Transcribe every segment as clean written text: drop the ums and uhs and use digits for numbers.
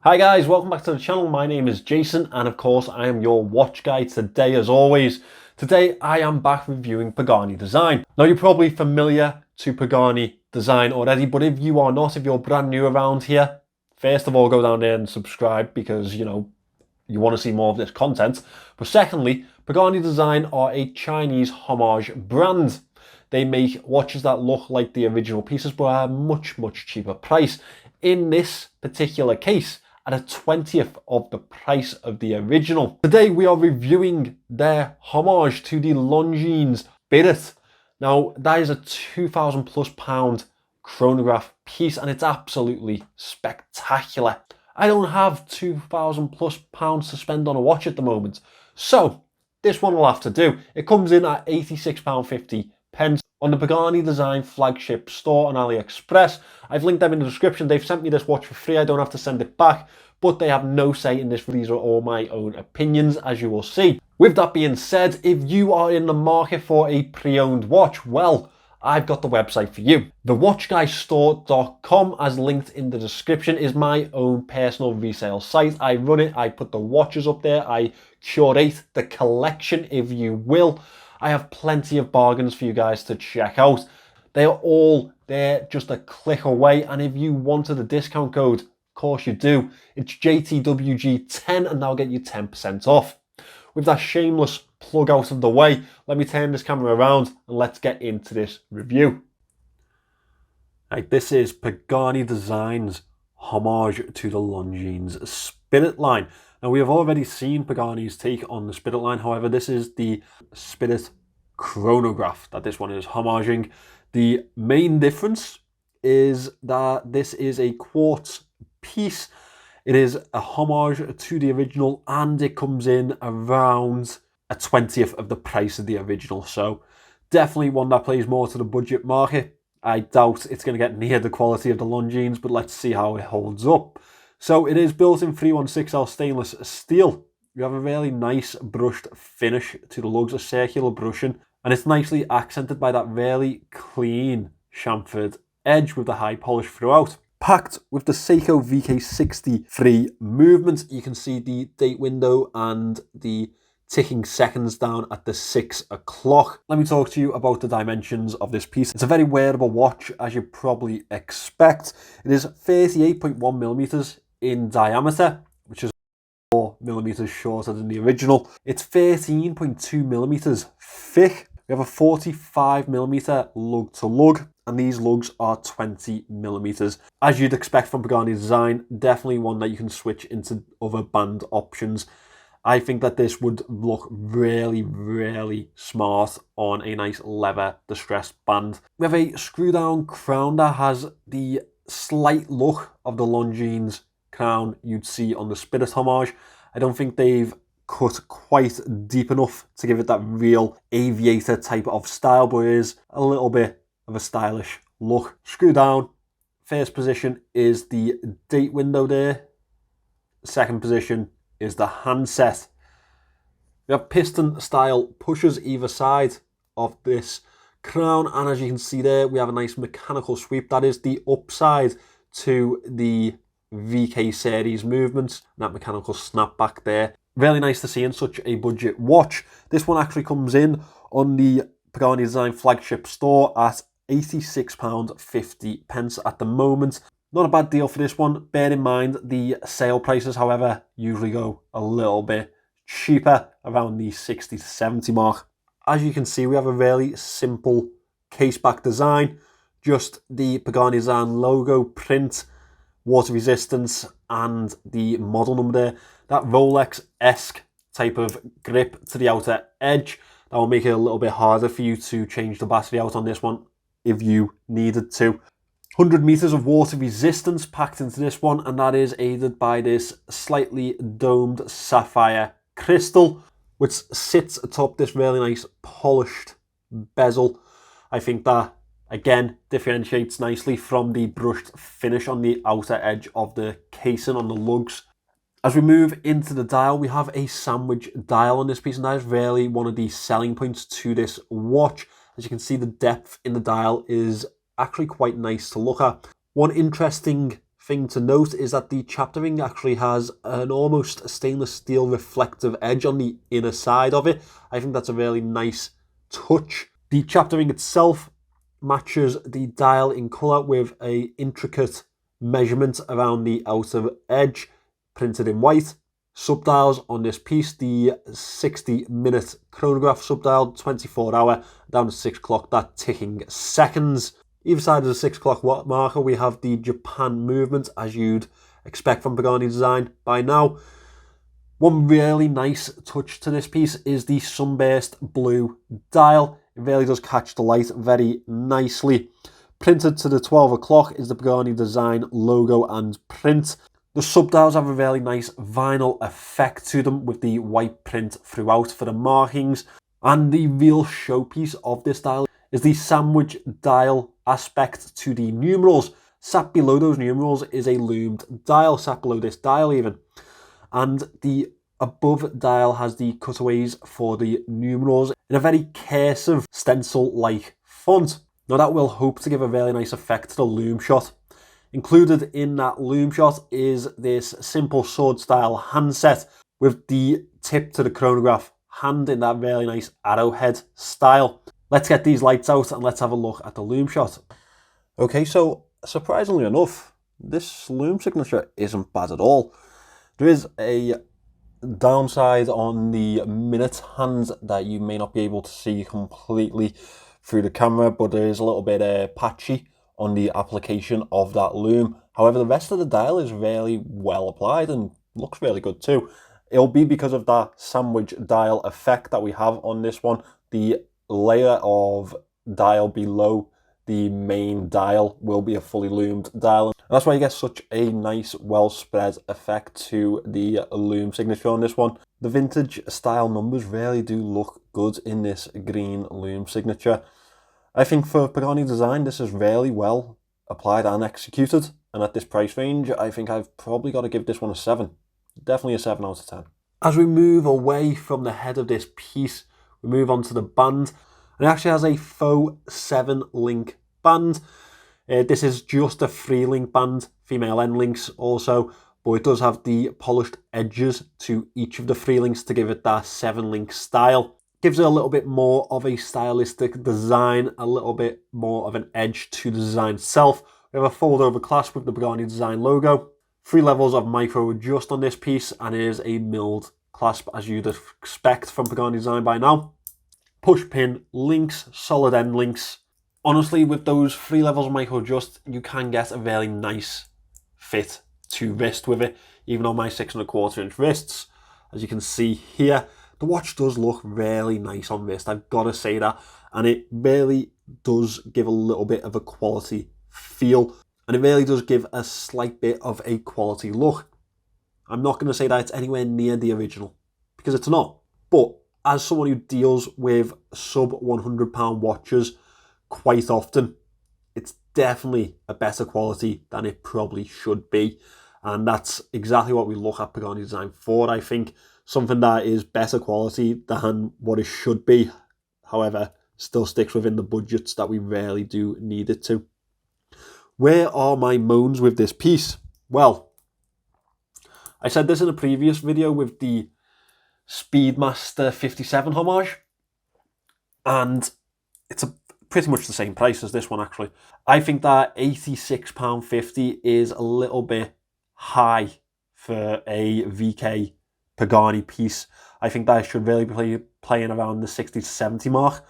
Hi guys, welcome back to the channel. My name is Jason and of course I am your watch guy today as always. Today I am back reviewing Pagani design. Now you're probably familiar to Pagani design already, but if you are not, if you're brand new around here, first of all go down there and subscribe because you want to see more of this content. But secondly, Pagani design are a Chinese homage brand. They make watches that look like the original pieces but at a much cheaper price. In this particular case, at a 20th of the price of the original. Today we are reviewing their homage to the Longines Spirit. Now that is a £2,000+ chronograph piece and it's absolutely spectacular. I don't have £2,000+ to spend on a watch at the moment, so this one will have to do. It comes in at £86.50 on the Pagani design flagship store on Aliexpress. I've linked them in the description. They've sent me this watch for free. I don't have to send it back, but they have no say in this. These are all my own opinions, as you will see. With that being said, if you are in the market for a pre-owned watch, well, I've got the website for you. TheWatchGuyStore.com, as linked in the description, is my own personal resale site. I run it, I put the watches up there, I curate the collection, if you will. I have plenty of bargains for you guys to check out. They are all there just a click away, and if you wanted a discount code, of course you do. It's JTWG10 and that'll get you 10% off. With that shameless plug out of the way, let me turn this camera around and let's get into this review. Right, this is Pagani Design's homage to the Longines Spirit line. Now we have already seen Pagani's take on the Spirit line, however this is the Spirit Chronograph that this one is homaging. The main difference is that this is a quartz piece. It is a homage to the original and it comes in around a 20th of the price of the original, so definitely one that plays more to the budget market. I doubt it's going to get near the quality of the Longines, but let's see how it holds up. So it is built in 316L stainless steel. You have a really nice brushed finish to the lugs, a circular brushing, and it's nicely accented by that really clean chamfered edge with the high polish throughout. Packed with the Seiko VK63 movement, you can see the date window and the ticking seconds down at the 6 o'clock. Let me talk to you about the dimensions of this piece. It's a very wearable watch, as you probably expect. It is 38.1mm in diameter, which is 4mm shorter than the original. It's 13.2mm thick. We have a 45mm lug to lug, and these lugs are 20mm. As you'd expect from Pagani design, definitely one that you can switch into other band options. I think that this would look really smart on a nice leather distressed band. We have a screw down crown that has the slight look of the Longines crown you'd see on the Spirit homage. I don't think they've cut quite deep enough to give it that real aviator type of style, but it is a little bit of a stylish look. Screw down. First position is the date window there. Second position is the handset. We have piston style pushers either side of this crown, and as you can see there, we have a nice mechanical sweep. That is the upside to the VK series movements, that mechanical snapback there. Really nice to see in such a budget watch. This one actually comes in on the Pagani design flagship store at £86.50 at the moment. Not a bad deal for this one. Bear in mind the sale prices, however, usually go a little bit cheaper, around the 60 to 70 mark. As you can see, we have a really simple case back design, just the Pagani design logo print, water resistance, and the model number there. That Rolex-esque type of grip to the outer edge. That will make it a little bit harder for you to change the battery out on this one if you needed to. 100 meters of water resistance packed into this one, and that is aided by this slightly domed sapphire crystal, which sits atop this really nice polished bezel. I think that, again, differentiates nicely from the brushed finish on the outer edge of the casing on the lugs. As we move into the dial, we have a sandwich dial on this piece, and that is really one of the selling points to this watch. As you can see, the depth in the dial is actually quite nice to look at. One interesting thing to note is that the chapter ring actually has an almost stainless steel reflective edge on the inner side of it. I think that's a really nice touch. The chapter ring itself matches the dial in colour with a intricate measurement around the outer edge, printed in white. Subdials on this piece, the 60-minute chronograph subdial, 24-hour, down to 6 o'clock, that ticking seconds. Either side of the 6 o'clock watt marker, we have the Japan movement, as you'd expect from Pagani design by now. One really nice touch to this piece is the sunburst blue dial. It really does catch the light very nicely. Printed to the 12 o'clock is the Pagani design logo and print. The subdials have a really nice vinyl effect to them with the white print throughout for the markings. And the real showpiece of this dial is the sandwich dial aspect to the numerals. Sat below those numerals is a loomed dial, sat below this dial even. And the above dial has the cutaways for the numerals in a very cursive stencil-like font. Now that will hope to give a really nice effect to the Lume Shot. Included in that Lume Shot is this simple sword style handset with the tip to the chronograph hand in that really nice arrowhead style. Let's get these lights out and let's have a look at the Lume Shot. Okay, so surprisingly enough, this Lume signature isn't bad at all. There is a downside on the minute hand that you may not be able to see completely through the camera, but there is a little bit patchy on the application of that loom. However, the rest of the dial is really well applied and looks really good too. It'll be because of that sandwich dial effect that we have on this one. The layer of dial below the main dial will be a fully loomed dial. And that's why you get such a nice, well spread effect to the loom signature on this one. The vintage style numbers really do look good in this green loom signature. I think for Pagani design, this is really well applied and executed. And at this price range, I think I've probably got to give this one a 7. Definitely a 7 out of 10. As we move away from the head of this piece, we move on to the band. And it actually has a faux 7-link band. This is just a 3-link band, female end links also, but it does have the polished edges to each of the 3 links to give it that 7-link style. Gives it a little bit more of a stylistic design, a little bit more of an edge to the design itself. We have a fold-over clasp with the Pagani design logo. 3 levels of micro adjust on this piece, and it is a milled clasp as you'd expect from Pagani design by now. Push pin links, solid end links. Honestly, with those 3 levels of micro adjust, you can get a very nice fit to wrist with it, even on my 6¼ inch wrists. As you can see here, the watch does look really nice on wrist, I've got to say that. And it really does give a little bit of a quality feel. And it really does give a slight bit of a quality look. I'm not going to say that it's anywhere near the original, because it's not. But as someone who deals with sub £100 watches quite often, it's definitely a better quality than it probably should be. And that's exactly what we look at Pagani design for, I think. Something that is better quality than what it should be, however, still sticks within the budgets that we really do need it to. Where are my moans with this piece? Well, I said this in a previous video with the Speedmaster 57 homage, and it's pretty much the same price as this one actually. I think that £86.50 is a little bit high for a VK Pagani piece. I think that I should really be playing around the 60 to 70 mark,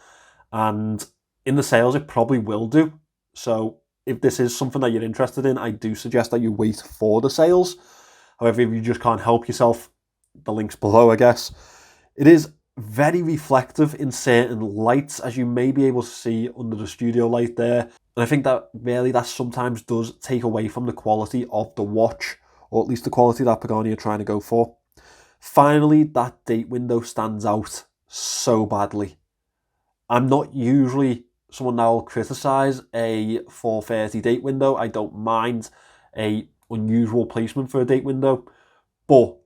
and in the sales it probably will do. So if this is something that you're interested in, I do suggest that you wait for the sales. However, if you just can't help yourself, the link's below, I guess. It is very reflective in certain lights, as you may be able to see under the studio light there. And I think that really that sometimes does take away from the quality of the watch, or at least the quality that Pagani are trying to go for. Finally, that date window stands out so badly. I'm not usually someone that will criticise a 4:30 date window. I don't mind a unusual placement for a date window, but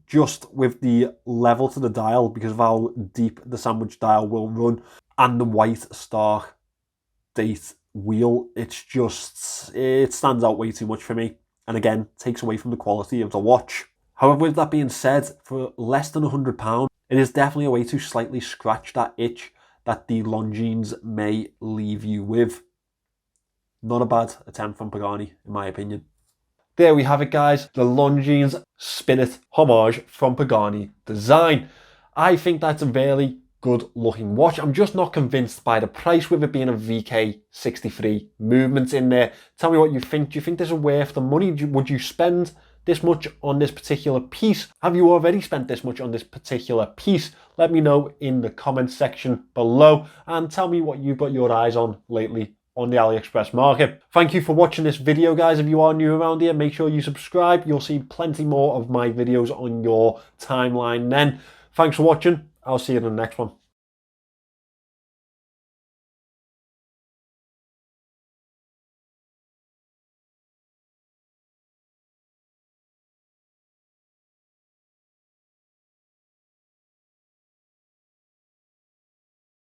just with the level to the dial, because of how deep the sandwich dial will run, and the white stark date wheel, it stands out way too much for me. and again, takes away from the quality of the watch. However, with that being said, for less than £100, it is definitely a way to slightly scratch that itch that the Longines may leave you with. Not a bad attempt from Pagani, in my opinion. There we have it, guys. The Longines Spirit homage from Pagani Design. I think that's a very good looking watch. I'm just not convinced by the price, with it being a VK63 movement in there. Tell me what you think. Do you think this is worth the money? Would you spend this much on this particular piece? Have you already spent this much on this particular piece? Let me know in the comment section below, and tell me what you've got your eyes on lately on the Aliexpress market. Thank you for watching this video, guys. If you are new around here, make sure you subscribe. You'll see plenty more of my videos on your timeline then. Thanks for watching. I'll see you in the next one.